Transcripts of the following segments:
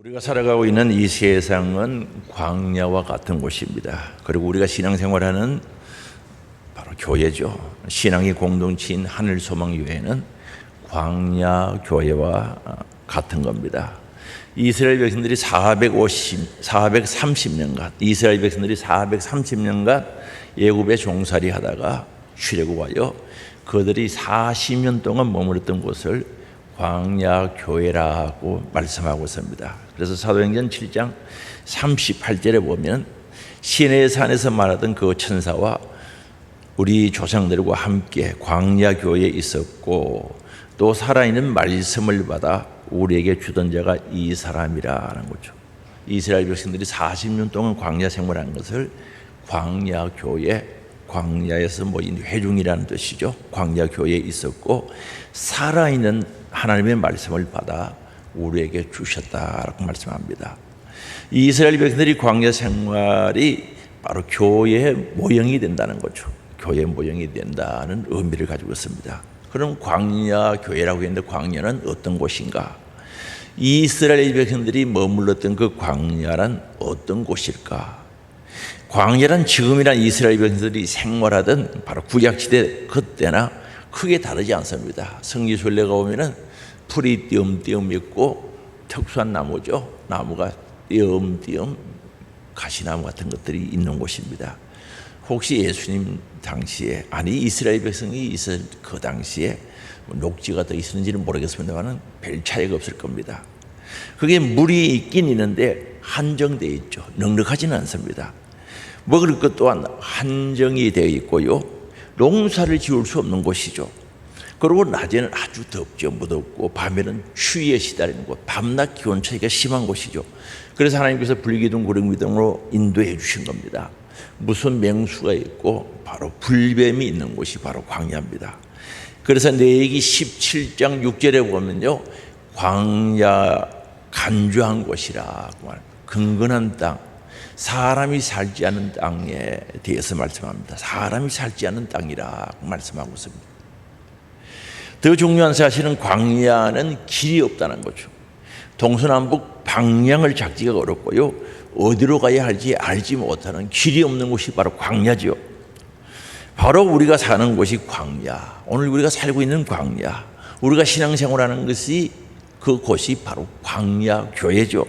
우리가 살아가고 있는 이 세상은 광야와 같은 곳입니다. 그리고 우리가 신앙생활하는 바로 교회죠. 신앙의 공동체인 하늘소망교회는 광야 교회와 같은 겁니다. 이스라엘 백성들이 430년간 이스라엘 백성들이 430년간 애굽에 종살이 하다가 출애굽하여 그들이 40년 동안 머물렀던 곳을 광야 교회라고 말씀하고 있습니다. 그래서 사도행전 7장 38절에 보면 시내의 산에서 말하던 그 천사와 우리 조상들과 함께 광야 교회에 있었고 또 살아있는 말씀을 받아 우리에게 주던 자가 이 사람이라는 거죠. 이스라엘 백성들이 40년 동안 광야 생활한 것을 광야 교회, 광야에서 모인 회중이라는 뜻이죠. 광야 교회에 있었고 살아있는 하나님의 말씀을 받아 우리에게 주셨다라고 말씀합니다. 이스라엘 백성들이 광야 생활이 바로 교회의 모형이 된다는 거죠. 교회의 모형이 된다는 의미를 가지고 있습니다. 그럼 광야 교회라고 했는데 광야는 어떤 곳인가? 이스라엘 백성들이 머물렀던 그 광야란 어떤 곳일까? 광야란 지금이란 이스라엘 백성들이 생활하던 바로 구약시대 그때나 크게 다르지 않습니다. 성지순례가 오면은 풀이 띄엄띄엄 있고 특수한 나무죠. 나무가 띄엄띄엄 가시나무 같은 것들이 있는 곳입니다. 혹시 예수님 당시에 이스라엘 백성이 있을 그 당시에 녹지가 더 있었는지는 모르겠습니다만 별 차이가 없을 겁니다. 그게 물이 있긴 있는데 한정되어 있죠. 넉넉하지는 않습니다. 먹을 것 또한 한정이 되어 있고요. 농사를 지을 수 없는 곳이죠. 그리고 낮에는 아주 덥죠. 무덥고 밤에는 추위에 시달리는 곳, 밤낮 기온 차이가 심한 곳이죠. 그래서 하나님께서 불기둥 구름기둥으로 인도해 주신 겁니다. 무슨 맹수가 있고 바로 불뱀이 있는 곳이 바로 광야입니다. 그래서 레위기 17장 6절에 보면요, 광야 간주한 곳이라고 말합니다. 근근한 땅, 사람이 살지 않은 땅에 대해서 말씀합니다. 사람이 살지 않은 땅이라고 말씀하고 있습니다. 더 중요한 사실은 광야는 길이 없다는 거죠. 동서남북 방향을 잡기가 어렵고요, 어디로 가야 할지 알지 못하는 길이 없는 곳이 바로 광야죠. 바로 우리가 사는 곳이 광야, 오늘 우리가 살고 있는 광야, 우리가 신앙생활하는 것이 그곳이 바로 광야 교회죠.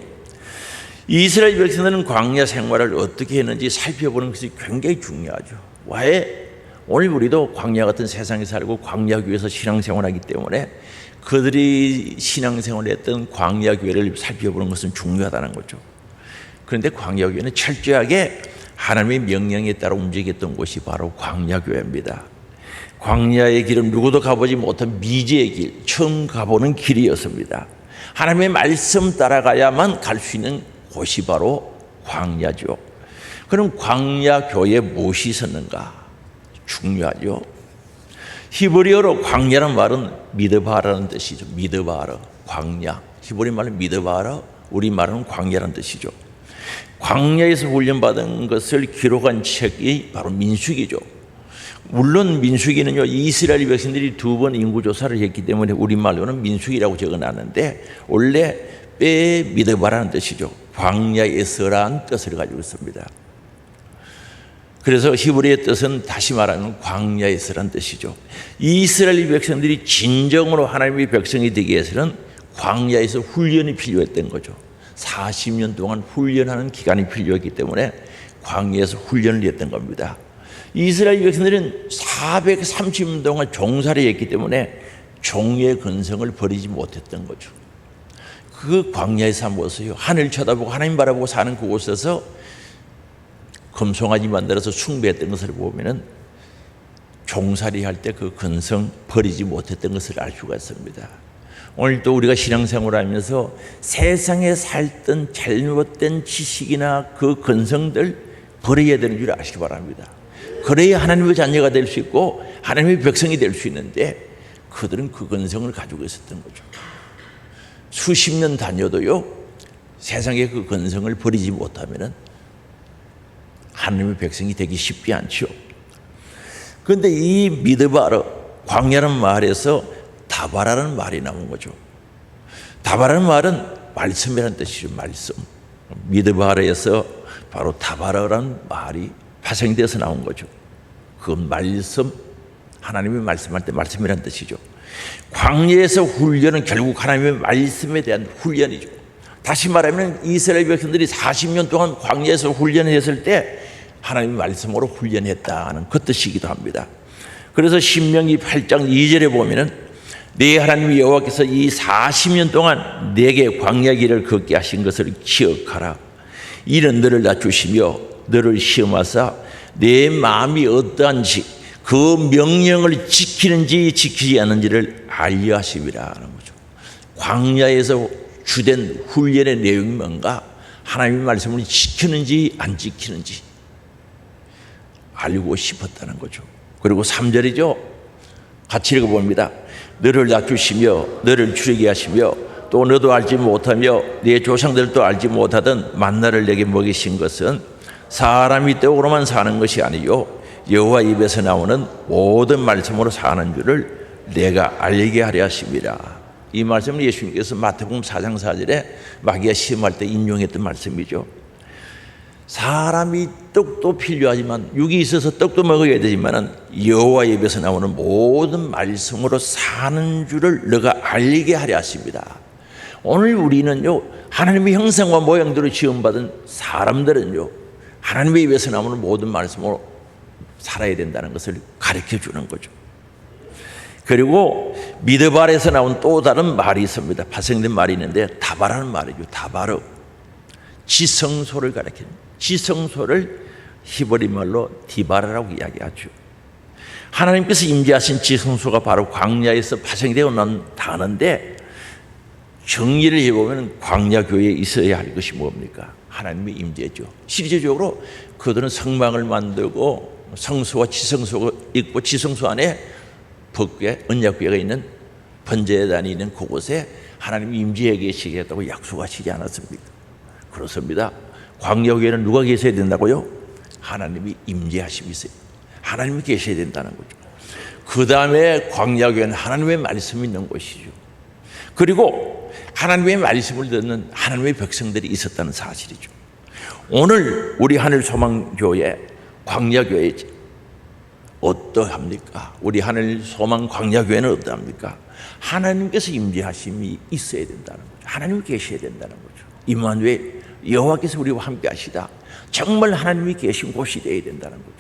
이스라엘 백성들은 광야 생활을 어떻게 했는지 살펴보는 것이 굉장히 중요하죠. 왜? 오늘 우리도 광야 같은 세상에 살고 광야 교회에서 신앙생활하기 때문에 그들이 신앙생활했던 광야 교회를 살펴보는 것은 중요하다는 거죠. 그런데 광야 교회는 철저하게 하나님의 명령에 따라 움직였던 곳이 바로 광야 교회입니다. 광야의 길은 누구도 가보지 못한 미지의 길, 처음 가보는 길이었습니다. 하나님의 말씀 따라가야만 갈 수 있는 곳이 바로 광야죠. 그럼 광야 교회에 무엇이 있었는가? 중요하죠. 히브리어로 광야란 말은 미드바라는 뜻이죠. 미드바라, 광야. 히브리 말은 미드바라, 우리 말은 광야라는 뜻이죠. 광야에서 훈련받은 것을 기록한 책이 바로 민수기죠. 물론 민수기는요, 이스라엘 백성들이 2번 인구조사를 했기 때문에 우리말로는 민수기라고 적어놨는데 원래 빼 미드바라는 뜻이죠. 광야에서라는 뜻을 가지고 있습니다. 그래서 히브리의 뜻은 다시 말하면 광야에서라는 뜻이죠. 이스라엘 백성들이 진정으로 하나님의 백성이 되기 위해서는 광야에서 훈련이 필요했던 거죠. 40년 동안 훈련하는 기간이 필요했기 때문에 광야에서 훈련을 했던 겁니다. 이스라엘 백성들은 430년 동안 종살이 했기 때문에 종의 근성을 버리지 못했던 거죠. 그 광야에서 한번 보세요. 하늘 쳐다보고 하나님 바라보고 사는 그곳에서 금송아지 만들어서 숭배했던 것을 보면은 종살이 할 때 그 근성 버리지 못했던 것을 알 수가 있습니다. 오늘 또 우리가 신앙생활을 하면서 세상에 살던 잘못된 지식이나 그 근성들 버려야 되는 줄 아시기 바랍니다. 그래야 하나님의 자녀가 될 수 있고 하나님의 백성이 될 수 있는데 그들은 그 근성을 가지고 있었던 거죠. 수십 년 다녀도요, 세상의 그 근성을 버리지 못하면은 하나님의 백성이 되기 쉽지 않죠. 그런데 이 미드바르, 광야라는 말에서 다바라는 말이 나온 거죠. 다바라는 말은 말씀이라는 뜻이죠. 말씀. 미드바르에서 바로 다바르라는 말이 파생돼서 나온 거죠. 그건 말씀, 하나님이 말씀할 때 말씀이라는 뜻이죠. 광야에서 훈련은 결국 하나님의 말씀에 대한 훈련이죠. 다시 말하면 이스라엘 백성들이 40년 동안 광야에서 훈련했을 때 하나님의 말씀으로 훈련했다는 그 뜻이기도 합니다. 그래서 신명기 8장 2절에 보면은 네 하나님 여호와께서 이 40년 동안 내게 광야 길을 걷게 하신 것을 기억하라. 이는 너를 낮추시며 너를 시험하사 내 마음이 어떠한지 그 명령을 지키는지 지키지 않는지를 알려 하심이라 하는 거죠. 광야에서 주된 훈련의 내용이 뭔가? 하나님의 말씀을 지키는지 안 지키는지 알고 싶었다는 거죠. 그리고 3절이죠. 같이 읽어봅니다. 너를 낮추시며 너를 줄이게 하시며 또 너도 알지 못하며 네 조상들도 알지 못하던 만나를 내게 먹이신 것은 사람이 떡으로만 사는 것이 아니요 여호와 입에서 나오는 모든 말씀으로 사는 줄을 내가 알게 하려 하심이라. 이 말씀은 예수님께서 마태복음 4장 4절에 마귀가 시험할 때 인용했던 말씀이죠. 사람이 떡도 필요하지만 육이 있어서 떡도 먹어야 되지만 여호와 입에서 나오는 모든 말씀으로 사는 줄을 너가 알게 하려 하십니다. 오늘 우리는요, 하나님의 형상과 모양대로 지음받은 사람들은요, 하나님의 입에서 나오는 모든 말씀으로 살아야 된다는 것을 가르쳐 주는 거죠. 그리고 미드발에서 나온 또 다른 말이 있습니다. 파생된 말이 있는데 다바라는 말이죠. 다바르. 지성소를 가리키는, 지성소를 히브리 말로 디바라라고 이야기하죠. 하나님께서 임재하신 지성소가 바로 광야에서 파생되어 난 단어인데 정리를 해보면 광야 교회에 있어야 할 것이 뭡니까? 하나님의 임재죠. 실제적으로 그들은 성막을 만들고 성소와 지성소가 있고 지성소 안에 법궤, 언약궤가 있는 번제단이 있는 그곳에 하나님이 임재해 계시겠다고 약속하시지 않았습니까? 그렇습니다. 광야교회는 누가 계셔야 된다고요? 하나님이 임재하심이 있어요. 하나님이 계셔야 된다는 거죠. 그 다음에 광야교회는 하나님의 말씀이 있는 곳이죠. 그리고 하나님의 말씀을 듣는 하나님의 백성들이 있었다는 사실이죠. 오늘 우리 하늘소망교회 광야교회지 어떠합니까? 우리 하늘소망 광야교회는 어떠합니까? 하나님께서 임재하심이 있어야 된다는 거죠. 하나님이 계셔야 된다는 거죠. 임마누엘 여호와께서 우리와 함께 하시다. 정말 하나님이 계신 곳이 되어야 된다는 거죠.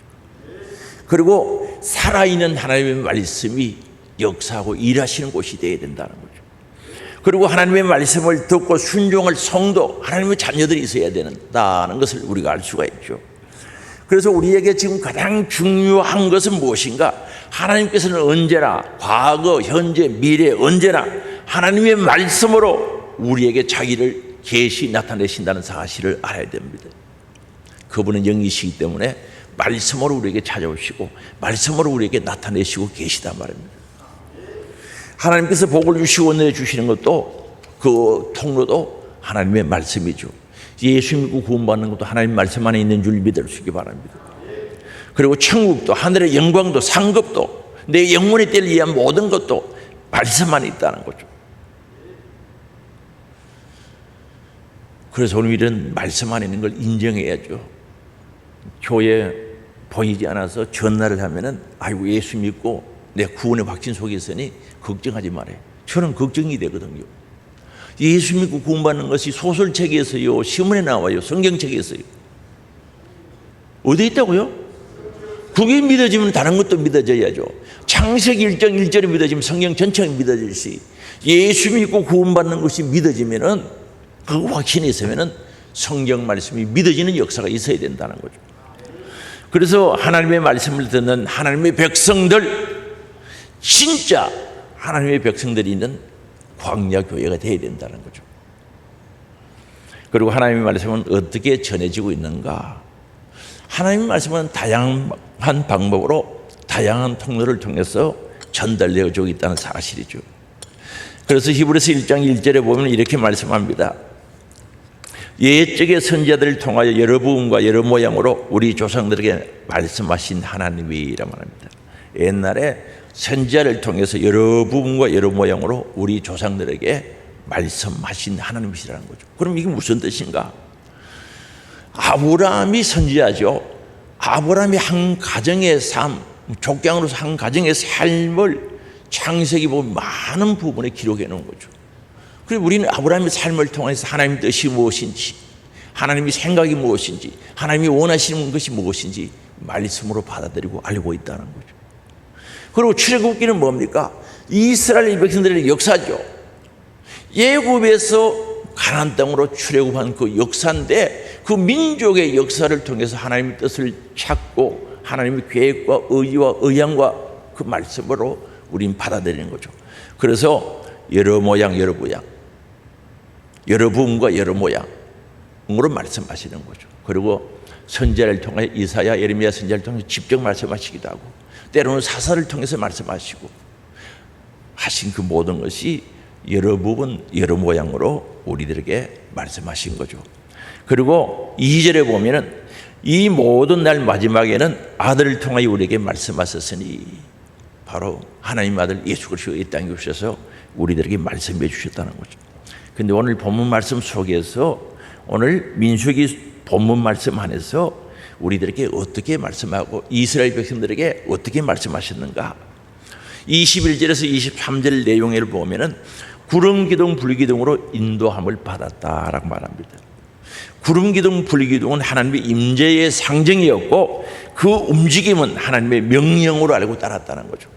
그리고 살아있는 하나님의 말씀이 역사하고 일하시는 곳이 되어야 된다는 거죠. 그리고 하나님의 말씀을 듣고 순종할 성도, 하나님의 자녀들이 있어야 된다는 것을 우리가 알 수가 있죠. 그래서 우리에게 지금 가장 중요한 것은 무엇인가? 하나님께서는 언제나 과거, 현재, 미래 언제나 하나님의 말씀으로 우리에게 자기를 계시 나타내신다는 사실을 알아야 됩니다. 그분은 영이시기 때문에 말씀으로 우리에게 찾아오시고 말씀으로 우리에게 나타내시고 계시단 말입니다. 하나님께서 복을 주시고 은혜 주시는 것도 그 통로도 하나님의 말씀이죠. 예수 믿고 구원받는 것도 하나님 말씀 안에 있는 줄 믿을 수 있기 바랍니다. 그리고 천국도 하늘의 영광도 상급도 내 영혼의 때를 위한 모든 것도 말씀 안에 있다는 거죠. 그래서 우리는 말씀 안에 있는 걸 인정해야죠. 교회 보이지 않아서 전화를 하면은 아이고 예수 믿고 내 구원의 확신 속에 있으니 걱정하지 말아요. 저는 걱정이 되거든요. 예수 믿고 구원받는 것이 소설책에서요, 신문에 나와요, 성경책에서요. 어디에 있다고요? 그게 믿어지면 다른 것도 믿어져야죠. 창세기 1장 1절이 믿어지면 성경 전체가 믿어질시. 예수 믿고 구원받는 것이 믿어지면은 그 확신이 있으면은 성경 말씀이 믿어지는 역사가 있어야 된다는 거죠. 그래서 하나님의 말씀을 듣는 하나님의 백성들, 진짜 하나님의 백성들이 있는 광야 교회가 되어야 된다는 거죠. 그리고 하나님의 말씀은 어떻게 전해지고 있는가? 하나님의 말씀은 다양한 방법으로 다양한 통로를 통해서 전달되어지고 있다는 사실이죠. 그래서 히브리서 1장 1절에 보면 이렇게 말씀합니다. 옛적의 선지자들을 통하여 여러 부분과 여러 모양으로 우리 조상들에게 말씀하신 하나님이라 말합니다. 옛날에 선지자를 통해서 여러 부분과 여러 모양으로 우리 조상들에게 말씀하신 하나님이시라는 거죠. 그럼 이게 무슨 뜻인가? 아브라함이 선지자죠. 아브라함이 한 가정의 삶, 족장으로서 한 가정의 삶을 창세기 보면 많은 부분에 기록해 놓은 거죠. 그리고 우리는 아브라함의 삶을 통해서 하나님의 뜻이 무엇인지, 하나님의 생각이 무엇인지, 하나님이 원하시는 것이 무엇인지 말씀으로 받아들이고 알고 있다는 거죠. 그리고 출애굽기는 뭡니까? 이스라엘 백성들의 역사죠. 예굽에서 가나안 땅으로 출애굽한 그 역사인데, 그 민족의 역사를 통해서 하나님의 뜻을 찾고 하나님의 계획과 의지와 의향과 그 말씀으로 우린 받아들이는 거죠. 그래서 여러 모양 여러 모양, 여러 부음과 여러 모양으로 말씀하시는 거죠. 그리고 선지자를 통해 이사야, 예레미야 선지자를 통해 직접 말씀하시기도 하고, 때로는 사사를 통해서 말씀하시고 하신 그 모든 것이 여러 부분 여러 모양으로 우리들에게 말씀하신 거죠. 그리고 2절에 보면은 이 모든 날 마지막에는 아들을 통하여 우리에게 말씀하셨으니, 바로 하나님 아들 예수 그리스도가 이 땅에 오셔서 우리들에게 말씀해 주셨다는 거죠. 근데 오늘 본문 말씀 속에서, 오늘 민수기 본문 말씀 안에서 우리들에게 어떻게 말씀하고 이스라엘 백성들에게 어떻게 말씀하셨는가? 21절에서 23절 내용을 보면은 구름 기둥 불 기둥으로 인도함을 받았다라고 말합니다. 구름 기둥 불 기둥은 하나님의 임재의 상징이었고, 그 움직임은 하나님의 명령으로 알고 따랐다는 거죠.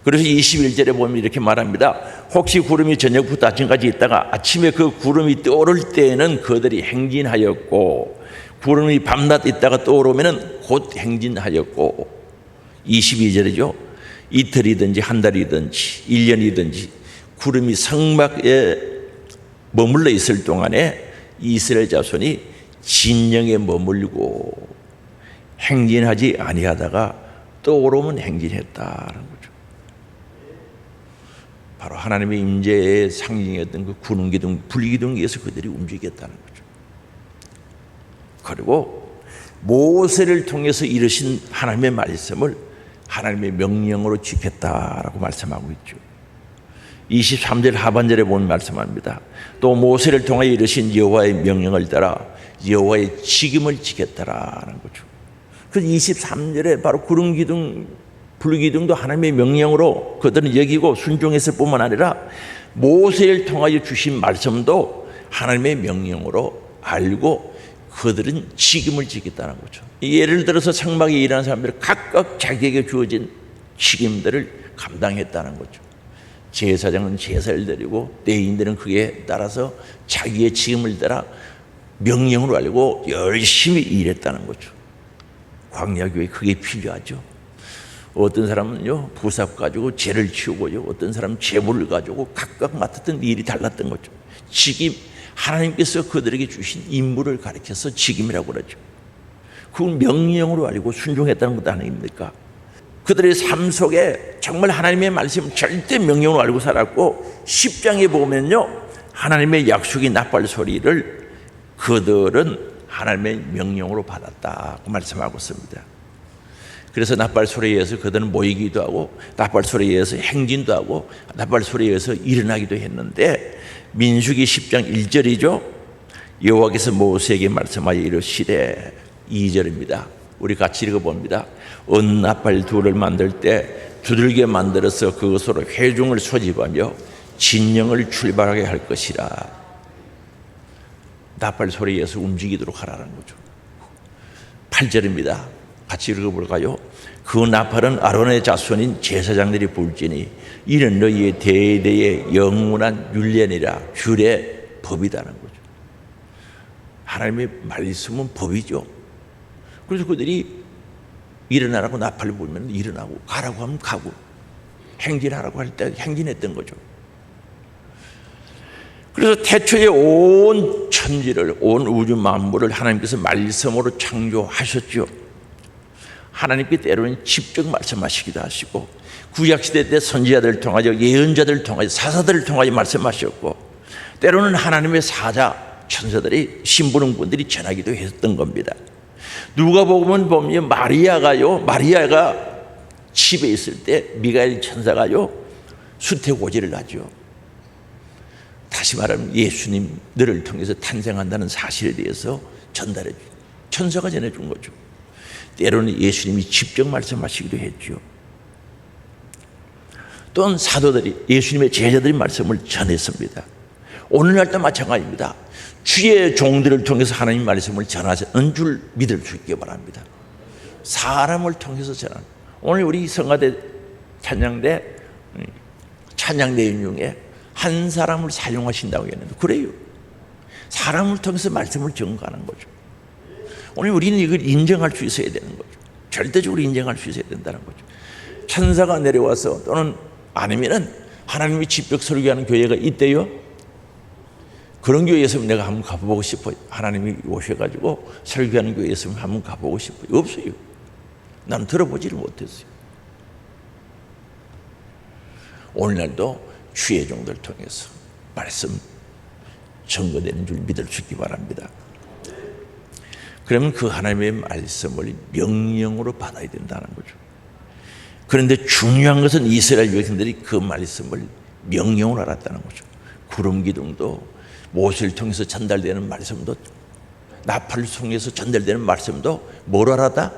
그래서 21절에 보면 이렇게 말합니다. 혹시 구름이 저녁부터 아침까지 있다가 아침에 그 구름이 떠오를 때에는 그들이 행진하였고, 구름이 밤낮 있다가 떠오르면 곧 행진하였고, 22절이죠. 이틀이든지 한 달이든지 1년이든지 구름이 성막에 머물러 있을 동안에 이스라엘 자손이 진영에 머물고 행진하지 아니하다가 떠오르면 행진했다는 거죠. 바로 하나님의 임재의 상징이었던 그 구름 기둥, 불 기둥에 의해서 그들이 움직였다는 거죠. 그리고 모세를 통해서 이루신 하나님의 말씀을 하나님의 명령으로 지켰다라고 말씀하고 있죠. 23절 하반절에 보면 말씀합니다. 또 모세를 통해 이루신 여호와의 명령을 따라 여호와의 직임을 지켰다라는 거죠. 그래서 23절에 바로 구름 기둥, 불 기둥도 하나님의 명령으로 그들은 여기고 순종했을 뿐만 아니라 모세를 통하여 주신 말씀도 하나님의 명령으로 알고 그들은 직임을 지켰다는 거죠. 예를 들어서 성막에 일하는 사람들은 각각 자기에게 주어진 직임들을 감당했다는 거죠. 제사장은 제사를 드리고 레위인들은 그에 따라서 자기의 직임을 따라 명령으로 알고 열심히 일했다는 거죠. 광야교회 그게 필요하죠. 어떤 사람은요 부삽 가지고 죄를 치우고요, 어떤 사람은 제물을 가지고 각각 맡았던 일이 달랐던 거죠. 직임, 하나님께서 그들에게 주신 임무를 가리켜서 직임이라고 그러죠. 그건 명령으로 알고 순종했다는 것 아닙니까? 그들의 삶 속에 정말 하나님의 말씀을 절대 명령으로 알고 살았고, 10장에 보면요 하나님의 약속의 나팔 소리를 그들은 하나님의 명령으로 받았다고 말씀하고 있습니다. 그래서 나팔 소리에 의해서 그들은 모이기도 하고, 나팔 소리에 의해서 행진도 하고, 나팔 소리에 의해서 일어나기도 했는데, 민수기 10장 1절이죠. 여호와께서 모세에게 말씀하여 이르시되, 2절입니다. 우리 같이 읽어봅니다. 은나팔 둘을 만들 때 두들겨 만들어서 그것으로 회중을 소집하며 진영을 출발하게 할 것이라. 나팔 소리에 의해서 움직이도록 하라는 거죠. 8절입니다. 같이 읽어볼까요? 그 나팔은 아론의 자손인 제사장들이 불지니 이는 너희의 대대의 영원한 율례니라. 율의 법이라는 거죠. 하나님의 말씀은 법이죠. 그래서 그들이 일어나라고 나팔을 불면 일어나고, 가라고 하면 가고, 행진하라고 할 때 행진했던 거죠. 그래서 태초에 온 천지를, 온 우주 만물을 하나님께서 말씀으로 창조하셨죠. 하나님께 때로는 직접 말씀하시기도 하시고, 구약시대 때 선지자들을 통하여, 예언자들을 통하여, 사사들을 통하여 말씀하셨고, 때로는 하나님의 사자, 천사들이, 신부름꾼들이 전하기도 했던 겁니다. 누가복음은 보면 마리아가 집에 있을 때 미가엘 천사가요 수태고지를 하죠. 다시 말하면 예수님들을 통해서 탄생한다는 사실에 대해서 전달해 주 천사가 전해준 거죠. 때로는 예수님이 직접 말씀하시기도 했죠. 또는 사도들이, 예수님의 제자들이 말씀을 전했습니다. 오늘날도 마찬가지입니다. 주의 종들을 통해서 하나님 말씀을 전하는 줄 믿을 수 있기 바랍니다. 사람을 통해서 전하는. 오늘 우리 성가대 찬양대 찬양 내용 중에 한 사람을 사용하신다고 했는데, 그래요. 사람을 통해서 말씀을 전가하는 거죠. 오늘 우리는 이걸 인정할 수 있어야 되는 거죠. 절대적으로 인정할 수 있어야 된다는 거죠. 천사가 내려와서, 또는 아니면은 하나님이 직접 설교하는 교회가 있대요. 그런 교회에 있으면 내가 한번 가보고 싶어요. 하나님이 오셔가지고 설교하는 교회에 있으면 한번 가보고 싶어요. 없어요. 나는 들어보지를 못했어요. 오늘날도 주의 종들 통해서 말씀 전거되는 줄 믿을 수 있기 바랍니다. 그러면 그 하나님의 말씀을 명령으로 받아야 된다는 거죠. 그런데 중요한 것은 이스라엘 백성들이 그 말씀을 명령으로 알았다는 거죠. 구름 기둥도, 모세를 통해서 전달되는 말씀도, 나팔을 통해서 전달되는 말씀도 뭐로 알았다?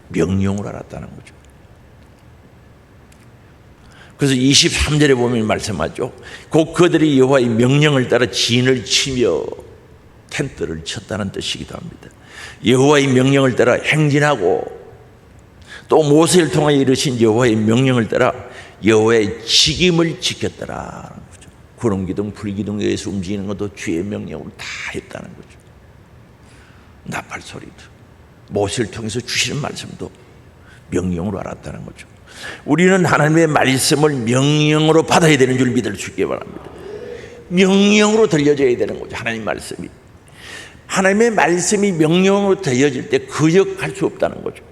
명령으로 알았다는 거죠. 그래서 23절에 보면 말씀하죠. 곧 그들이 여호와의 명령을 따라 진을 치며 텐트를 쳤다는 뜻이기도 합니다. 여호와의 명령을 따라 행진하고, 또 모세를 통하여 이르신 여호와의 명령을 따라 여호와의 직임을 지켰더라. 구름 기둥, 불 기둥에서 움직이는 것도 주의 명령으로 다 했다는 거죠. 나팔 소리도, 모세를 통해서 주시는 말씀도 명령으로 알았다는 거죠. 우리는 하나님의 말씀을 명령으로 받아야 되는 줄 믿을 수 있기 바랍니다. 명령으로 들려져야 되는 거죠. 하나님 말씀이. 하나님의 말씀이 명령으로 들려질 때 거역할 수 없다는 거죠.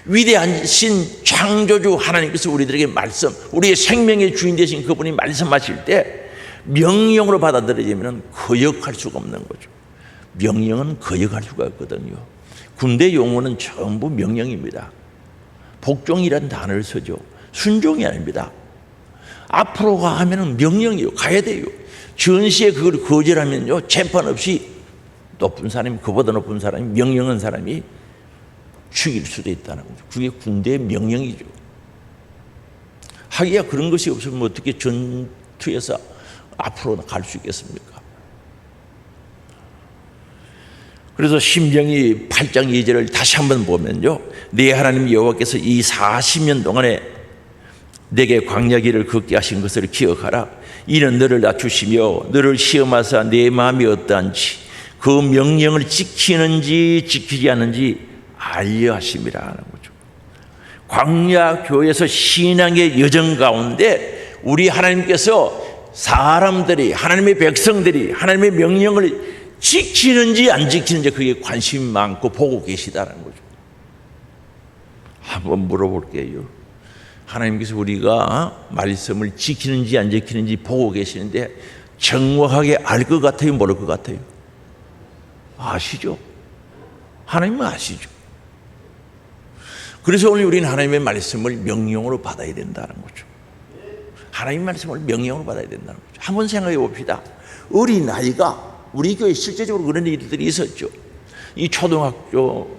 위대하신 창조주 하나님께서 우리들에게 말씀, 우리의 생명의 주인 되신 그분이 말씀하실 때 명령으로 받아들여지면 거역할 수가 없는 거죠. 명령은 거역할 수가 없거든요. 군대 용어는 전부 명령입니다. 복종이라는 단어를 쓰죠. 순종이 아닙니다. 앞으로 가 하면 명령이요. 가야 돼요. 전시에 그걸 거절하면요, 재판 없이 높은 사람이, 그보다 높은 사람이, 명령한 사람이 죽일 수도 있다는 거죠. 그게 군대의 명령이죠. 하기야 그런 것이 없으면 어떻게 전투에서 앞으로 갈 수 있겠습니까? 그래서 심정이 8장 2절을 다시 한번 보면요, 네 하나님 여호와께서 이 40년 동안에 내게 광야 길을 걷게 하신 것을 기억하라. 이는 너를 낮추시며 너를 시험하사 내 마음이 어떠한지 그 명령을 지키는지 지키지 않는지 알려 하심이라는 거죠. 광야 교회에서 신앙의 여정 가운데 우리 하나님께서 사람들이, 하나님의 백성들이 하나님의 명령을 지키는지 안 지키는지 그게 관심이 많고 보고 계시다는 거죠. 한번 물어볼게요. 하나님께서 우리가 말씀을 지키는지 안 지키는지 보고 계시는데 정확하게 알 것 같아요? 모를 것 같아요? 아시죠? 하나님은 아시죠. 그래서 오늘 우리는 하나님의 말씀을 명령으로 받아야 된다는 거죠. 하나님의 말씀을 명령으로 받아야 된다는 거죠. 한번 생각해 봅시다. 어린아이가, 우리 교회에 실제적으로 그런 일들이 있었죠. 이 초등학교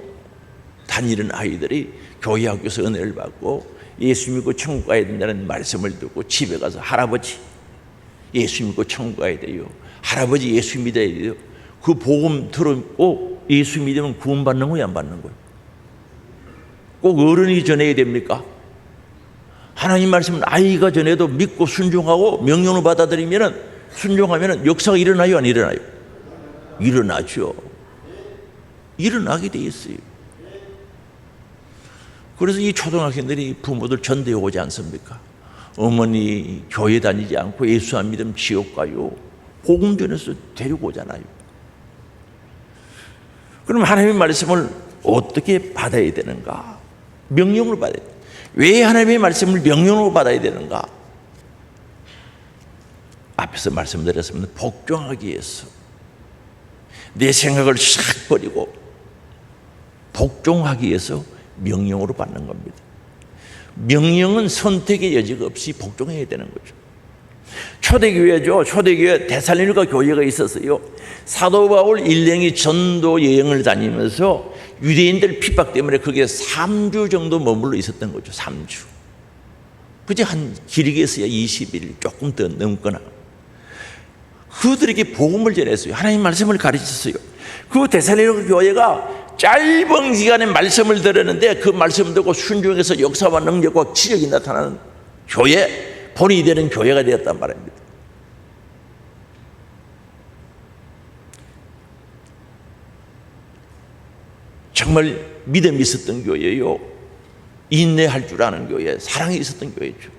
다니는 아이들이 교회 학교에서 은혜를 받고 예수 믿고 천국 가야 된다는 말씀을 듣고 집에 가서 할아버지 예수 믿고 천국 가야 돼요. 할아버지 예수 믿어야 돼요. 그 복음 들었고 예수 믿으면 구원받는 거야, 안 받는 거야? 꼭 어른이 전해야 됩니까? 하나님 말씀은 아이가 전해도 믿고 순종하고 명령을 받아들이면, 순종하면 역사가 일어나요, 안 일어나요? 일어나죠. 일어나게 돼 있어요. 그래서 이 초등학생들이 부모들 전대에 오지 않습니까? 어머니 교회 다니지 않고 예수 안 믿으면 지옥 가요. 복음 전해서 데리고 오잖아요. 그럼 하나님의 말씀을 어떻게 받아야 되는가? 명령으로 받아야 돼요. 왜 하나님의 말씀을 명령으로 받아야 되는가? 앞에서 말씀드렸습니다. 복종하기 위해서 내 생각을 싹 버리고 복종하기 위해서 명령으로 받는 겁니다. 명령은 선택의 여지가 없이 복종해야 되는 거죠. 초대교회죠. 초대교회 데살로니가 교회가 있었어요. 사도 바울 일행이 전도 여행을 다니면서 유대인들 핍박 때문에 거기에 3주 정도 머물러 있었던 거죠. 3주. 그저 한 길게서야 20일 조금 더 넘거나. 그들에게 복음을 전했어요. 하나님 말씀을 가르쳤어요. 그 데살로니가 교회가 짧은 기간에 말씀을 들었는데 그 말씀을 듣고 순종해서 역사와 능력과 기적이 나타나는 교회, 본이 되는 교회가 되었단 말입니다. 정말 믿음이 있었던 교회요, 인내할 줄 아는 교회, 사랑이 있었던 교회죠.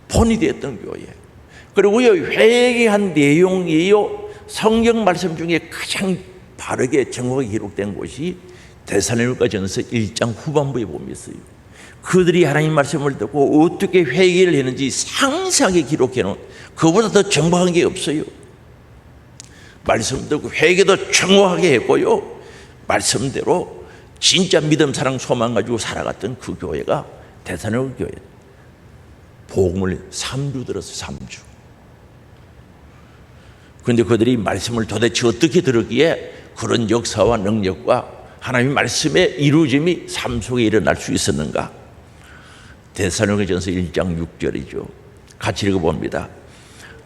본이 되었던 교회. 그리고요, 회개한 내용이요, 성경 말씀 중에 가장 바르게 정확하게 기록된 곳이 데살로니가전서 1장 후반부에 보면 있어요. 그들이 하나님 말씀을 듣고 어떻게 회개를 했는지 상세하게 기록해 놓은, 그보다 더 정확한 게 없어요. 말씀 듣고 회개도 정확하게 했고요, 말씀대로 진짜 믿음, 사랑, 소망 가지고 살아갔던 그 교회가 데살로니가 교회. 복음을 3주 들었어요. 3주. 그런데 그들이 말씀을 도대체 어떻게 들었기에 그런 역사와 능력과 하나님의 말씀의 이루어짐이 삶 속에 일어날 수 있었는가? 데살로니가전서 1장 6절이죠. 같이 읽어봅니다.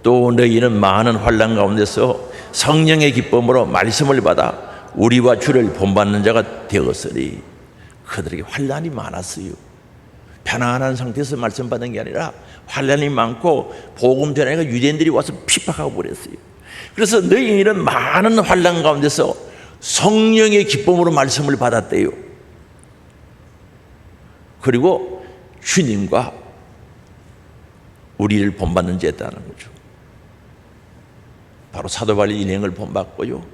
또 너희는 많은 환난 가운데서 성령의 기쁨으로 말씀을 받아 우리와 주를 본받는 자가 되었으니. 그들에게 환난이 많았어요. 편안한 상태에서 말씀 받은 게 아니라 환난이 많고 복음 전하니까 유대인들이 와서 핍박하고 버렸어요. 그래서 너희는 많은 환난 가운데서 성령의 기쁨으로 말씀을 받았대요. 그리고 주님과 우리를 본받는 자 했다는 거죠. 바로 사도 바울 일행을 본받고요,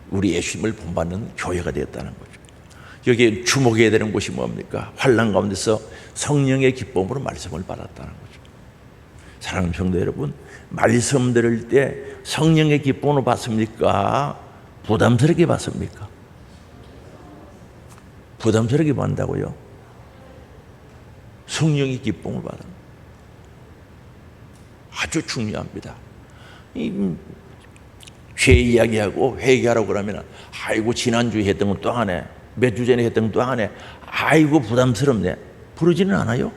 우리 예수님을 본받는 교회가 되었다는 거죠. 여기에 주목해야 되는 곳이 뭡니까? 환난 가운데서 성령의 기쁨으로 말씀을 받았다는 거죠. 사랑하는 성도 여러분, 말씀 들을 때 성령의 기쁨으로 받습니까? 부담스럽게 받습니까? 부담스럽게 받는다고요? 성령의 기쁨을 받아. 아주 중요합니다. 죄 이야기하고 회개하라고 그러면, 아이고 지난주에 했던 건 또 하네, 몇 주 전에 했던 건 또 하네, 아이고 부담스럽네, 부르지는 않아요.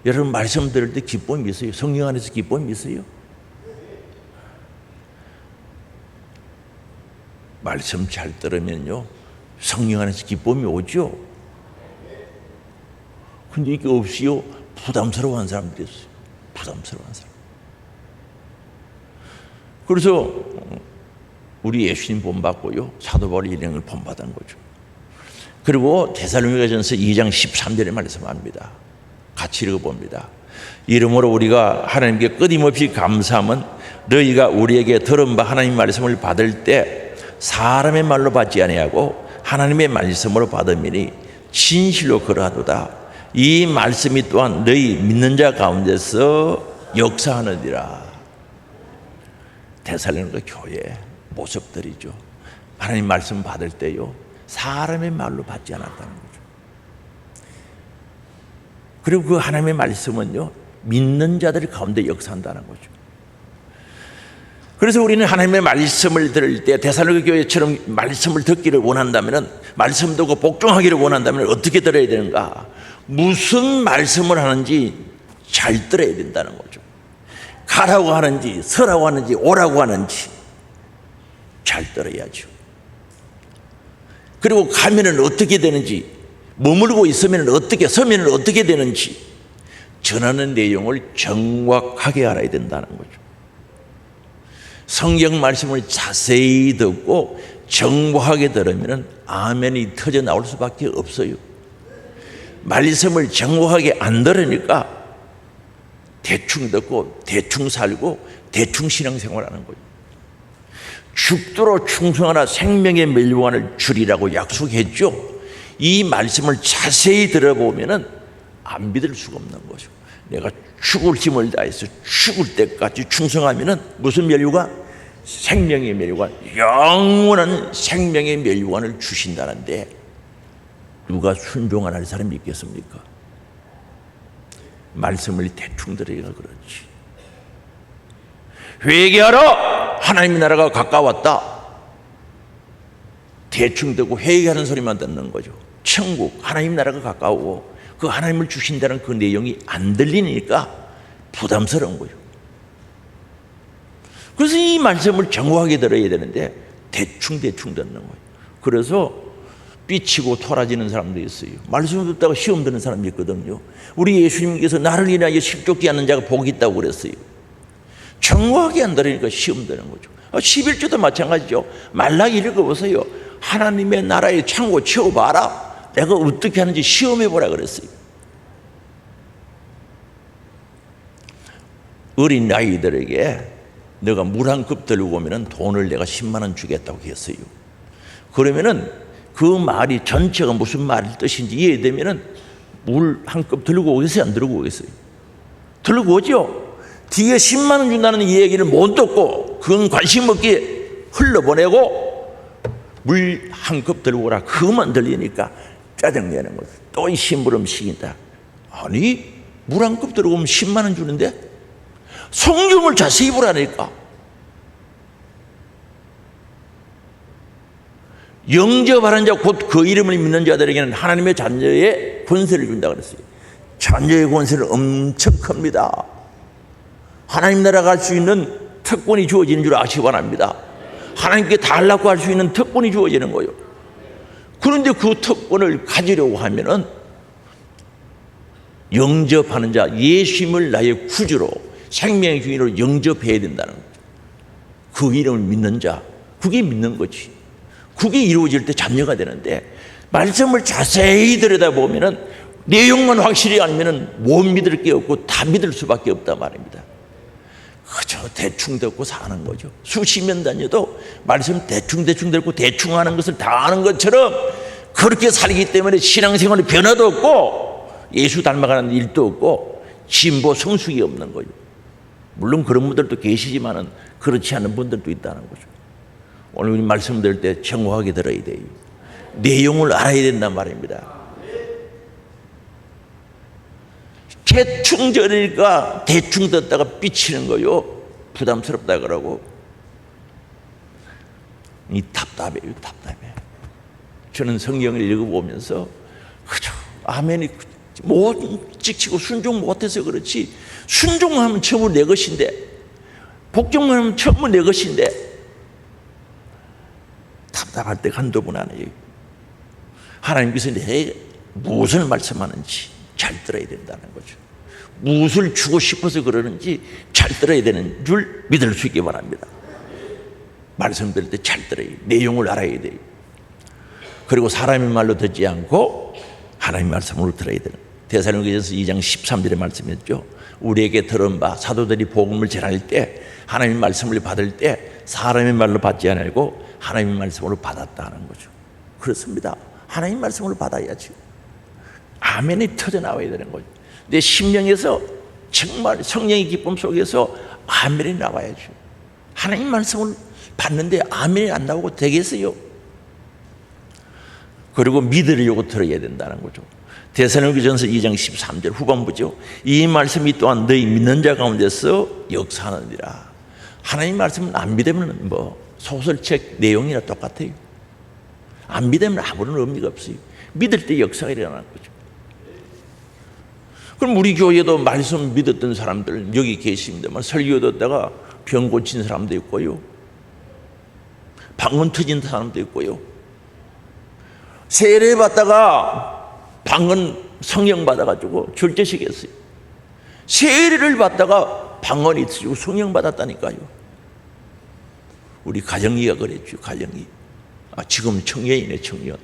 여러분, 말씀 들을 때 기쁨이 있어요? 성령 안에서 기쁨이 있어요? 말씀 잘 들으면요, 성령 안에서 기쁨이 오죠. 근데 이게 없이요, 부담스러워하는 사람들이 있어요. 부담스러워하는 사람. 그래서 우리 예수님 본받고요, 사도 바울 일행을 본받은 거죠. 그리고 데살로니가전서 2장 13절에 말씀합니다. 같이 읽어봅니다. 이러므로 우리가 하나님께 끊임없이 감사함은 너희가 우리에게 들은 바 하나님 말씀을 받을 때 사람의 말로 받지 아니하고 하나님의 말씀으로 받음이니 진실로 그러하도다. 이 말씀이 또한 너희 믿는 자 가운데서 역사하느니라. 데살로니가 교회 모습들이죠. 하나님 말씀 받을 때요, 사람의 말로 받지 않았다는 거죠. 그리고 그 하나님의 말씀은요, 믿는 자들 가운데 역사한다는 거죠. 그래서 우리는 하나님의 말씀을 들을 때 데살로니가 교회처럼 말씀을 듣기를 원한다면, 말씀 듣고 복종하기를 원한다면 어떻게 들어야 되는가? 무슨 말씀을 하는지 잘 들어야 된다는 거죠. 가라고 하는지, 서라고 하는지, 오라고 하는지 잘 들어야죠. 그리고 가면은 어떻게 되는지, 머물고 있으면 어떻게, 서면 어떻게 되는지 전하는 내용을 정확하게 알아야 된다는 거죠. 성경 말씀을 자세히 듣고 정확하게 들으면 아멘이 터져 나올 수밖에 없어요. 말씀을 정확하게 안 들으니까 대충 듣고 대충 살고 대충 신앙생활하는 거예요. 죽도록 충성하라 생명의 멸류관을 주리라고 약속했죠. 이 말씀을 자세히 들어보면 안 믿을 수가 없는 거죠. 내가 죽을 힘을 다해서 죽을 때까지 충성하면 무슨 멸류관? 생명의 멸류관, 영원한 생명의 멸류관을 주신다는데, 누가 순종 안 할 사람이 있겠습니까? 말씀을 대충 들으니까 그렇지. 회개하라! 하나님의 나라가 가까웠다. 대충 듣고 회개하는 소리만 듣는 거죠. 천국, 하나님 나라가 가까우고 그 하나님을 주신다는 그 내용이 안 들리니까 부담스러운 거죠. 그래서 이 말씀을 정확하게 들어야 되는데 대충 듣는 거예요. 그래서 삐치고 토라지는 사람도 있어요. 말씀 듣다가 시험 드는 사람이 있거든요. 우리 예수님께서 나를 인하여 십쫓기 하는 자가 복이 있다고 그랬어요. 정확하게 안 들으니까 시험 드는 거죠. 11조도 마찬가지죠. 말라기 읽어보세요. 하나님의 나라의 창고 채워봐라. 내가 어떻게 하는지 시험해보라 그랬어요. 어린 아이들에게 너가 물 한 컵 들고 오면 돈을 내가 10만 원 주겠다고 했어요. 그러면은 그 말이 전체가 무슨 말 뜻인지 이해되면은 물 한 컵 들고 오겠어요? 안 들고 오겠어요? 들고 오죠? 뒤에 10만 원 준다는 이야기를 못 듣고 그건 관심 없게 흘러보내고 물 한 컵 들고 오라 그것만 들리니까 짜증내는 거죠. 또 이 심부름 시킨다. 아니 물 한 컵 들고 오면 10만 원 주는데 성경을 자세히 보라니까. 영접하는 자 곧 그 이름을 믿는 자들에게는 하나님의 자녀의 권세를 준다고 그랬어요. 자녀의 권세는 엄청 큽니다. 하나님 나라 갈 수 있는 특권이 주어지는 줄 아시기 바랍니다. 하나님께 달라고 할 수 있는 특권이 주어지는 거예요. 그런데 그 특권을 가지려고 하면은 영접하는 자, 예수님을 나의 구주로 생명의 주인으로 영접해야 된다는 거죠. 그 이름을 믿는 자, 그게 믿는 거지. 그게 이루어질 때 자녀가 되는데 말씀을 자세히 들여다보면은 내용만 확실히 알면은 못 믿을 게 없고 다 믿을 수밖에 없단 말입니다. 그저 대충 듣고 사는 거죠. 수십 년 다녀도 말씀 대충 듣고 대충 하는 것을 다 아는 것처럼 그렇게 살기 때문에 신앙생활에 변화도 없고 예수 닮아가는 일도 없고 진보 성숙이 없는 거죠. 물론 그런 분들도 계시지만은 그렇지 않은 분들도 있다는 거죠. 오늘 우리 말씀 들을 때 정확하게 들어야 돼요. 내용을 알아야 된단 말입니다. 대충 들으니까 대충 듣다가 삐치는 거요. 부담스럽다 그러고 이 답답해요. 저는 성경을 읽어보면서 그죠 아멘이 못 지키고 순종 못해서 그렇지 순종하면 전부 내 것인데 복종하면 전부 내 것인데 답답할 때 한두 번 안 해요. 하나님께서 내 무엇을 말씀하는지 잘 들어야 된다는 거죠. 무엇을 주고 싶어서 그러는지 잘 들어야 되는 줄 믿을 수 있기 바랍니다. 말씀 들을 때 잘 들어야 돼요. 내용을 알아야 돼요. 그리고 사람의 말로 듣지 않고 하나님의 말씀으로 들어야 되는 데살로니가전서 2장 13절의 말씀이었죠. 우리에게 들은 바 사도들이 복음을 전할 때 하나님의 말씀을 받을 때 사람의 말로 받지 않고 하나님의 말씀으로 받았다는 거죠. 그렇습니다. 하나님의 말씀으로 받아야죠. 아멘이 터져나와야 되는 거죠. 내 심령에서 정말 성령의 기쁨 속에서 아멘이 나와야죠. 하나님 말씀을 받는데 아멘이 안 나오고 되겠어요? 그리고 믿으려고 들어야 된다는 거죠. 데살로니가전서 2장 13절 후반부죠. 이 말씀이 또한 너희 믿는 자 가운데서 역사하느니라. 하나님 말씀은 안 믿으면 뭐 소설책 내용이나 똑같아요. 안 믿으면 아무런 의미가 없어요. 믿을 때 역사가 일어나는 거죠. 그럼 우리 교회도 말씀 믿었던 사람들 여기 계십니다만 설교 듣다가 병 고친 사람도 있고요. 방언 터진 사람도 있고요. 세례 받다가 방언 성령 받아가지고 절제시켰어요. 세례를 받다가 방언이 터지고 성령 받았다니까요. 우리 가정이가 그랬죠. 가정이. 지금 청년이네 청년.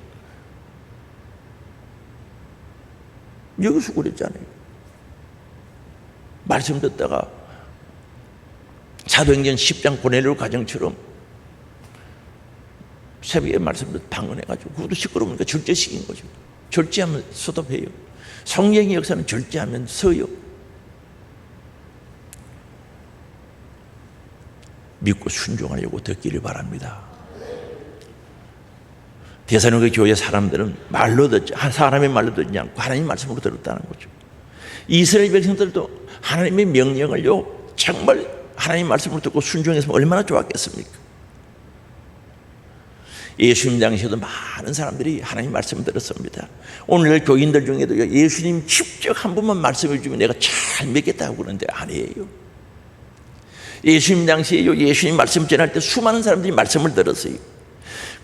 여기서 그랬잖아요. 말씀 듣다가 사도행전 10장 고넬료 가정처럼 새벽에 말씀 듣 방언해가지고 그것도 시끄러우니까 절제시킨 거죠. 절제하면 소답해요. 성령의 역사는 절제하면 서요. 믿고 순종하려고 듣기를 바랍니다. 데살로니가 교회 사람들은 말로 듣지, 사람의 말로 듣지 않고 하나님 말씀으로 들었다는 거죠. 이스라엘 백성들도 하나님의 명령을요 정말 하나님 말씀으로 듣고 순종했으면 얼마나 좋았겠습니까? 예수님 당시에도 많은 사람들이 하나님 말씀을 들었습니다. 오늘날 교인들 중에도 예수님 직접 한 번만 말씀해 주면 내가 잘 믿겠다고 그러는데 아니에요. 예수님 당시에 예수님 말씀 전할 때 수많은 사람들이 말씀을 들었어요.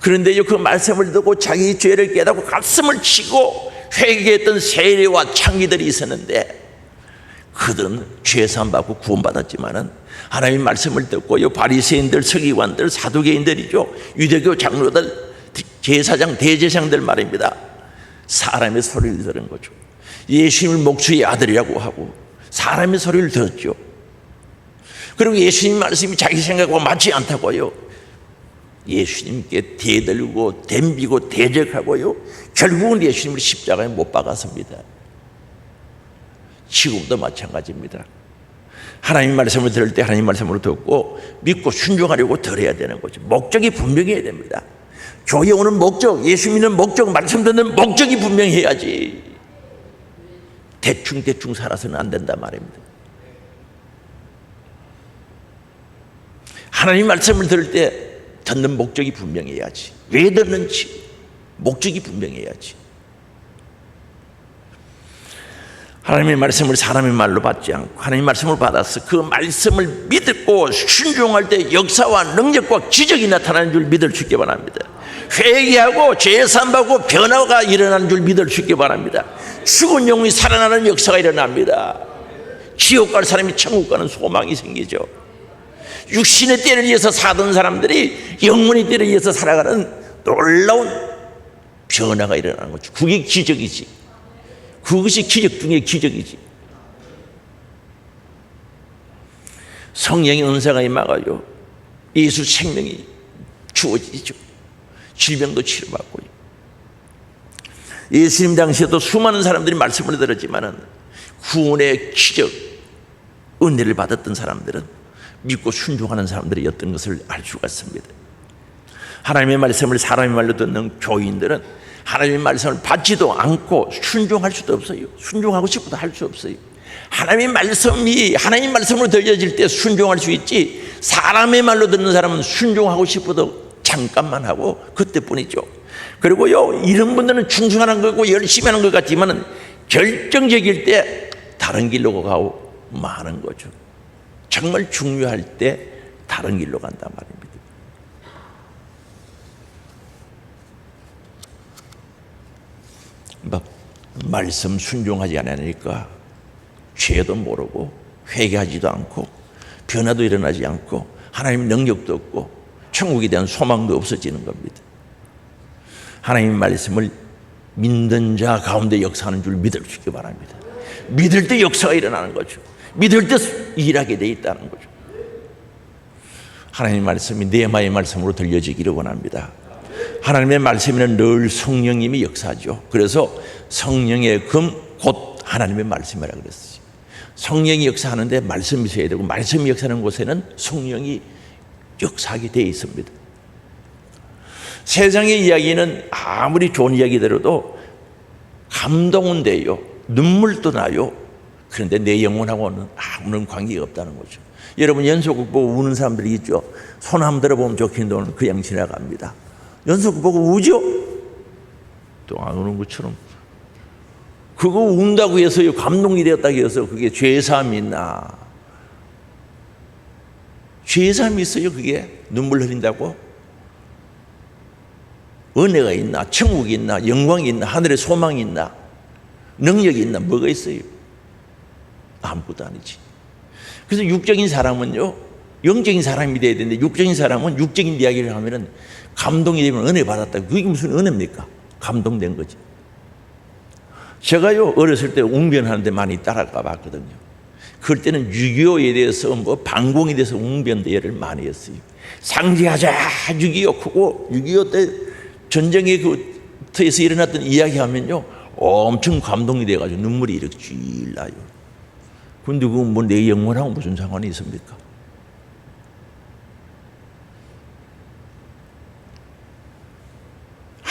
그런데 그 말씀을 듣고 자기 죄를 깨닫고 가슴을 치고 회개했던 세례와 창기들이 있었는데 그들은 죄사함 받고 구원받았지만은 하나님의 말씀을 듣고 바리새인들, 서기관들, 사두개인들이죠, 유대교 장로들, 제사장, 대제사장들 말입니다. 사람의 소리를 들은 거죠. 예수님을 목수의 아들이라고 하고 사람의 소리를 들었죠. 그리고 예수님 말씀이 자기 생각과 맞지 않다고요, 예수님께 대들고 덤비고 대적하고요, 결국은 예수님을 십자가에 못 박았습니다. 지금도 마찬가지입니다. 하나님 말씀을 들을 때 하나님 말씀으로 듣고 믿고 순종하려고 들어야 되는 거죠. 목적이 분명해야 됩니다. 교회 오는 목적, 예수 믿는 목적, 말씀 듣는 목적이 분명해야지 대충 살아서는 안 된단 말입니다. 하나님 말씀을 들을 때 듣는 목적이 분명해야지, 왜 듣는지 목적이 분명해야지. 하나님의 말씀을 사람의 말로 받지 않고 하나님의 말씀을 받아서 그 말씀을 믿고 순종할 때 역사와 능력과 기적이 나타나는 줄 믿을 수 있기 바랍니다. 회개하고 죄사함받고 변화가 일어나는 줄 믿을 수 있기 바랍니다. 죽은 영혼이 살아나는 역사가 일어납니다. 지옥 갈 사람이 천국 가는 소망이 생기죠. 육신의 때를 위해서 사던 사람들이 영혼의 때를 위해서 살아가는 놀라운 변화가 일어나는 거죠. 그게 기적이지. 그것이 기적 중에 기적이지. 성령의 은사가 임하가요 예수 생명이 주어지죠. 질병도 치료받고요. 예수님 당시에도 수많은 사람들이 말씀을 들었지만은 구원의 기적, 은혜를 받았던 사람들은 믿고 순종하는 사람들이었던 것을 알 수가 있습니다. 하나님의 말씀을 사람의 말로 듣는 교인들은 하나님의 말씀을 받지도 않고 순종할 수도 없어요. 순종하고 싶어도 할 수 없어요. 하나님의 말씀이 하나님 말씀으로 들려질 때 순종할 수 있지, 사람의 말로 듣는 사람은 순종하고 싶어도 잠깐만 하고 그때뿐이죠. 그리고요, 이런 분들은 충성하는 거고 열심히 하는 것 같지만 결정적일 때 다른 길로 가고 마는 거죠. 정말 중요할 때 다른 길로 간단 말입니다. 말씀 순종하지 않으니까 죄도 모르고 회개하지도 않고 변화도 일어나지 않고 하나님 능력도 없고 천국에 대한 소망도 없어지는 겁니다. 하나님의 말씀을 믿는 자 가운데 역사하는 줄 믿을 수 있기 바랍니다. 믿을 때 역사가 일어나는 거죠. 믿을 때 일하게 돼 있다는 거죠. 하나님의 말씀이 네마의 말씀으로 들려지기를 원합니다. 하나님의 말씀에는 늘 성령님이 역사하죠. 그래서 성령의 금 곧 하나님의 말씀이라고 그랬어요. 성령이 역사하는데 말씀이 있어야 되고 말씀이 역사하는 곳에는 성령이 역사하게 되어 있습니다. 세상의 이야기는 아무리 좋은 이야기 들어도 감동은 돼요. 눈물도 나요. 그런데 내 영혼하고는 아무런 관계가 없다는 거죠. 여러분 연속극 보고 우는 사람들이 있죠. 손 한번 들어보면 좋긴 오늘 그냥 지나갑니다. 연속극 보고 우죠? 또 안 우는 것처럼. 그거 운다고 해서요, 감동이 되었다고 해서 그게 죄사함이 있나? 죄사함이 있어요, 그게? 눈물 흘린다고? 은혜가 있나? 천국이 있나? 영광이 있나? 하늘의 소망이 있나? 능력이 있나? 뭐가 있어요? 아무것도 아니지. 그래서 육적인 사람은요, 영적인 사람이 돼야 되는데 육적인 사람은 육적인 이야기를 하면은 감동이 되면 은혜 받았다. 그게 무슨 은혜입니까? 감동된 거지. 제가요 어렸을 때 웅변하는데 많이 따라가 봤거든요. 그럴 때는 6.25에 대해서 반공에 대해서 웅변 대회를 많이 했어요. 상징하자 6.25 크고 6.25 때 전쟁의 그 터에서 일어났던 이야기하면요 엄청 감동이 돼가지고 눈물이 이렇게 쥐 나요. 근데 그건 뭐 내 영혼하고 무슨 상관이 있습니까?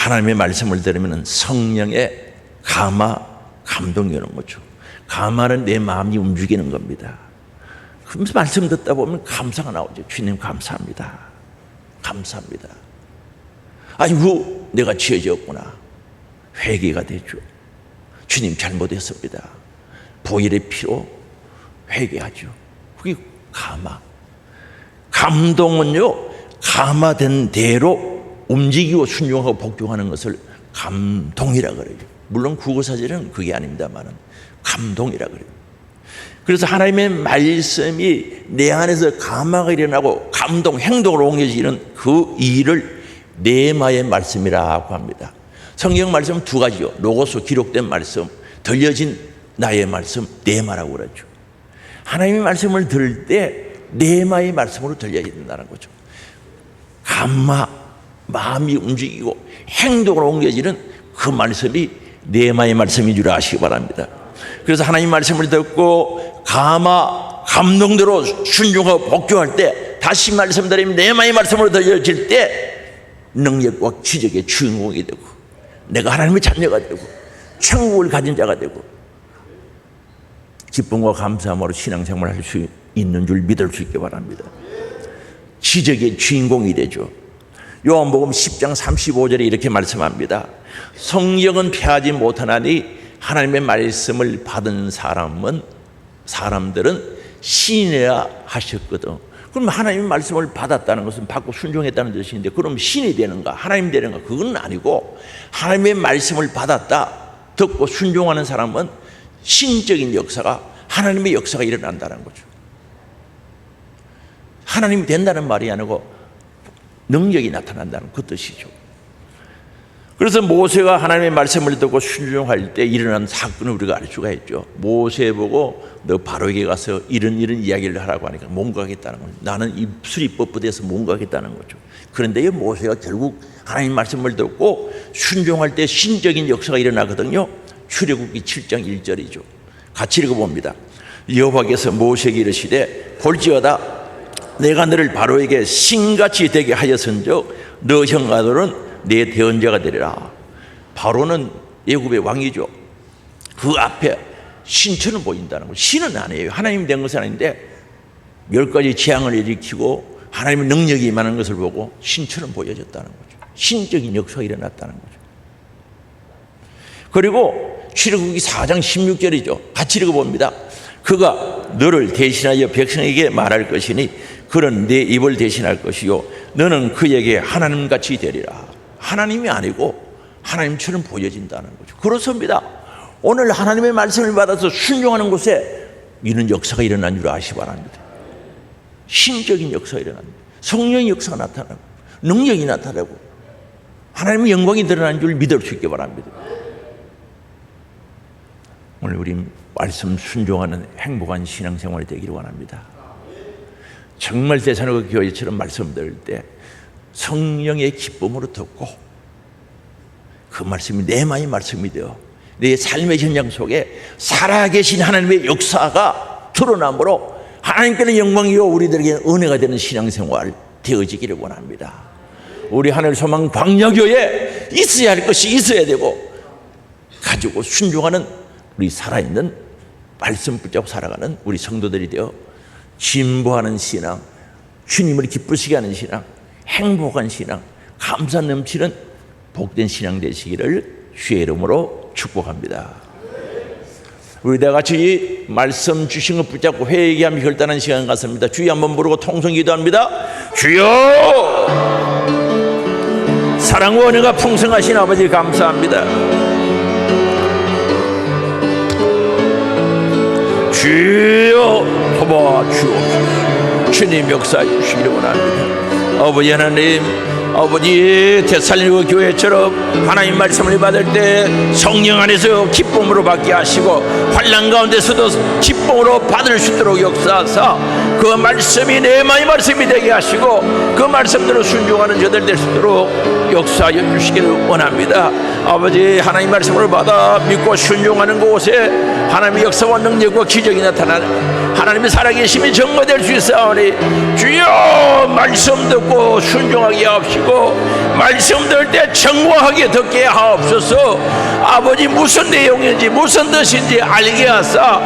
하나님의 말씀을 들으면 성령의 감동이 오는 거죠. 감화는 내 마음이 움직이는 겁니다. 그러면서 말씀 듣다 보면 감사가 나오죠. 주님 감사합니다. 감사합니다. 아이고 내가 지어졌구나. 회개가 되죠. 주님 잘못했습니다. 보혈의 피로 회개하죠. 그게 감동은요, 감화된 대로 움직이고 순종하고 복종하는 것을 감동이라 그래요. 물론 국어사전은 그게 아닙니다만은 감동이라 그래요. 그래서 하나님의 말씀이 내 안에서 감화가 일어나고 감동, 행동으로 옮겨지는 그 일을 네마의 말씀이라고 합니다. 성경 말씀은 두 가지요. 로고스 기록된 말씀, 들려진 나의 말씀, 네마라고 그러죠. 하나님의 말씀을 들을 때 네마의 말씀으로 들려진다는 거죠. 감화, 마음이 움직이고 행동으로 옮겨지는 그 말씀이 네마의 말씀인 줄 아시기 바랍니다. 그래서 하나님 말씀을 듣고 감동대로 순종하고 복종할 때 다시 말씀드리면 네마의 말씀으로 들려질 때 능력과 기적의 주인공이 되고 내가 하나님의 자녀가 되고 천국을 가진 자가 되고 기쁨과 감사함으로 신앙생활을 할 수 있는 줄 믿을 수 있기 바랍니다. 기적의 주인공이 되죠. 요한복음 10장 35절에 이렇게 말씀합니다. 성령은 패하지 못하나니 하나님의 말씀을 받은 사람들은 신이라 하셨거든. 그럼 하나님의 말씀을 받았다는 것은 받고 순종했다는 뜻인데 그럼 신이 되는가? 하나님 되는가? 그건 아니고 하나님의 말씀을 받았다, 듣고 순종하는 사람은 신적인 역사가, 하나님의 역사가 일어난다는 거죠. 하나님이 된다는 말이 아니고 능력이 나타난다는 그 뜻이죠. 그래서 모세가 하나님의 말씀을 듣고 순종할 때 일어난 사건을 우리가 알 수가 있죠. 모세 보고 너 바로에게 가서 이런 이야기를 하라고 하니까 뭔가 하겠다는 거죠. 나는 입술이 뻣뻣해서 뭔가 하겠다는 거죠. 그런데 모세가 결국 하나님 말씀을 듣고 순종할 때 신적인 역사가 일어나거든요. 출애굽기 7장 1절이죠. 같이 읽어봅니다. 여호와께서 모세에게 이르시되 볼지어다 내가 너를 바로에게 신같이 되게 하였은즉 너 형아들은 내 대언자가 되리라. 바로는 애굽의 왕이죠. 그 앞에 신처럼 보인다는 거죠. 신은 아니에요. 하나님 된 것은 아닌데 10가지 재앙을 일으키고 하나님의 능력이 임하는 것을 보고 신처럼 보여졌다는 거죠. 신적인 역사가 일어났다는 거죠. 그리고 출애굽기 4장 16절이죠. 같이 읽어봅니다. 그가 너를 대신하여 백성에게 말할 것이니 그는 내 입을 대신할 것이요 너는 그에게 하나님같이 되리라. 하나님이 아니고 하나님처럼 보여진다는 거죠. 그렇습니다. 오늘 하나님의 말씀을 받아서 순종하는 곳에 이런 역사가 일어난 줄 아시기 바랍니다. 신적인 역사가 일어납니다. 성령의 역사가 나타나고 능력이 나타나고 하나님의 영광이 드러나는 줄 믿을 수 있기 바랍니다. 오늘 우리 말씀 순종하는 행복한 신앙생활이 되기를 원합니다. 정말 데살로니가 교회처럼 말씀 들을 때 성령의 기쁨으로 듣고 그 말씀이 내 마음의 말씀이 되어 내 삶의 현장 속에 살아계신 하나님의 역사가 드러나므로 하나님께는 영광이요 우리들에게 은혜가 되는 신앙생활 되어지기를 원합니다. 우리 하늘소망 광야교회에 있어야 할 것이 있어야 되고 가지고 순종하는 우리 살아있는 말씀 붙잡고 살아가는 우리 성도들이 되어 진보하는 신앙, 주님을 기쁘시게 하는 신앙, 행복한 신앙, 감사 넘치는 복된 신앙 되시기를 주의 이름으로 축복합니다. 우리 다 같이 말씀 주신 것 붙잡고 회개하며 결단하는 시간 같습니다. 주여 한번 부르고 통성 기도합니다. 주여, 사랑과 은혜가 풍성하신 아버지 감사합니다. 주여 도와주옵소서. 주님 역사해 주시기를 원합니다. 아버지 하나님, 아버지 데살로니가 교회처럼 하나님 말씀을 받을 때 성령 안에서 기쁨으로 받게 하시고 환난 가운데서도 기쁨으로 받을 수 있도록 역사하사 그 말씀이 내 마음의 말씀이 되게 하시고 그 말씀대로 순종하는 저들 될 수 있도록 역사하여 주시기를 원합니다. 아버지 하나님 말씀을 받아 믿고 순종하는 곳에 하나님의 역사와 능력과 기적이 나타나는 하나님의 살아계심이 증거될 수 있사오니 주여 말씀 듣고 순종하게 하옵시고 하시고 말씀 들을 때 정확하게 듣게 하옵소서. 아버지 무슨 내용인지 무슨 뜻인지 알게 하사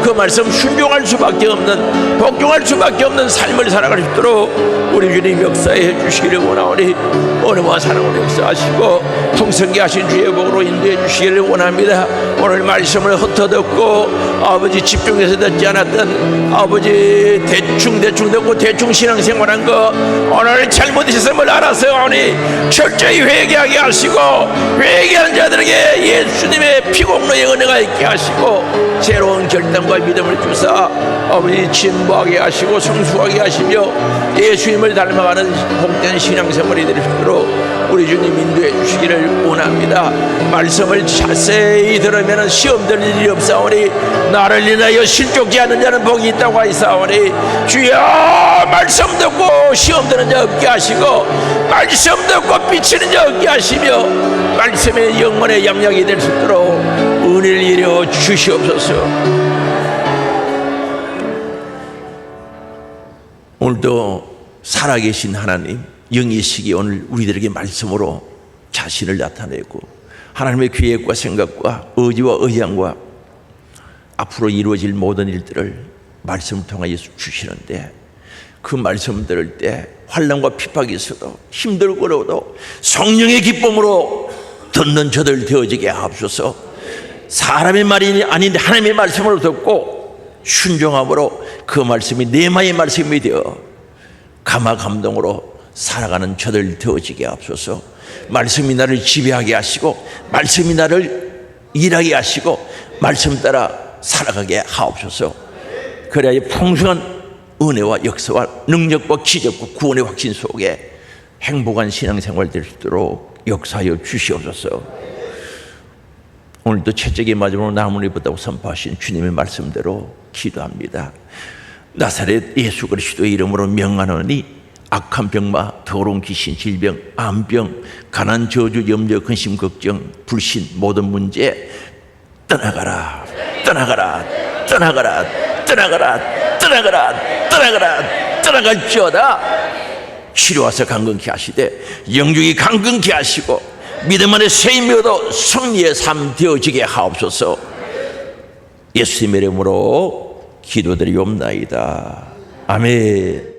그 말씀 순종할 수밖에 없는, 복종할 수밖에 없는 삶을 살아갈 수 있도록 우리 주님 역사해 주시기를 원하오니 은혜와 사랑으로 역사하시고 풍성케 하신 주의 복으로 인도해 주시기를 원합니다. 오늘 말씀을 흩어듣고 아버지 집중해서 듣지 않았던, 아버지 대충 듣고 대충 신앙생활한 거 오늘 잘못했음을 알아서 오니 철저히 회개하게 하시고, 회개한 자들에게 예수님의 피공로의 은혜가 있게 하시고 새로운 결단과 믿음을 주사 아버지 진보하게 하시고 성숙하게 하시며 예수님을 닮아가는 복된 신앙생활이 될 수 있도록 우리 주님 인도해 주시기를 원합니다. 말씀을 자세히 들으면 시험 들 일이 없사오니 나를 인하여 실족지 않는 자는 복이 있다고 하사오니 주여 말씀 듣고 시험 드는 자 없게 하시고 말씀 듣고 비치는 자 없게 하시며 말씀의 영혼의 양약이 될 수 있도록 은혜를 이루어 주시옵소서. 오늘도 살아계신 하나님 영이시기 오늘 우리들에게 말씀으로 자신을 나타내고 하나님의 계획과 생각과 의지와 의향과 앞으로 이루어질 모든 일들을 말씀을 통하여 주시는데 그 말씀 들을 때 환난과 핍박이 있어도 힘들고 어려워도 성령의 기쁨으로 듣는 저들 되어지게 하옵소서. 사람의 말이 아닌 하나님의 말씀으로 듣고 순종함으로 그 말씀이 내마의 말씀이 되어 감화 감동으로 살아가는 저들 되어지게 하옵소서. 말씀이 나를 지배하게 하시고 말씀이 나를 일하게 하시고 말씀 따라 살아가게 하옵소서. 그래야 풍성한 은혜와 역사와 능력과 기적과 구원의 확신 속에 행복한 신앙생활 될 수 있도록 역사하여 주시옵소서. 오늘도 채찍이 맞으므로 남은 이보다고 선포하신 주님의 말씀대로 기도합니다. 나사렛 예수 그리스도의 이름으로 명하노니 악한 병마, 더러운 귀신, 질병, 암병, 가난, 저주, 염려, 근심, 걱정, 불신 모든 문제 떠나가라, 떠나가라, 떠나가라, 떠나가라, 떠나가라, 떠나가라, 떠나갈지어다. 치료하사 강건케 하시되 영육이 강건케 하시고 믿음 안에 세임이 얻어 승리의 삶 되어지게 하옵소서. 예수님의 이름으로 기도드리옵나이다. 아멘.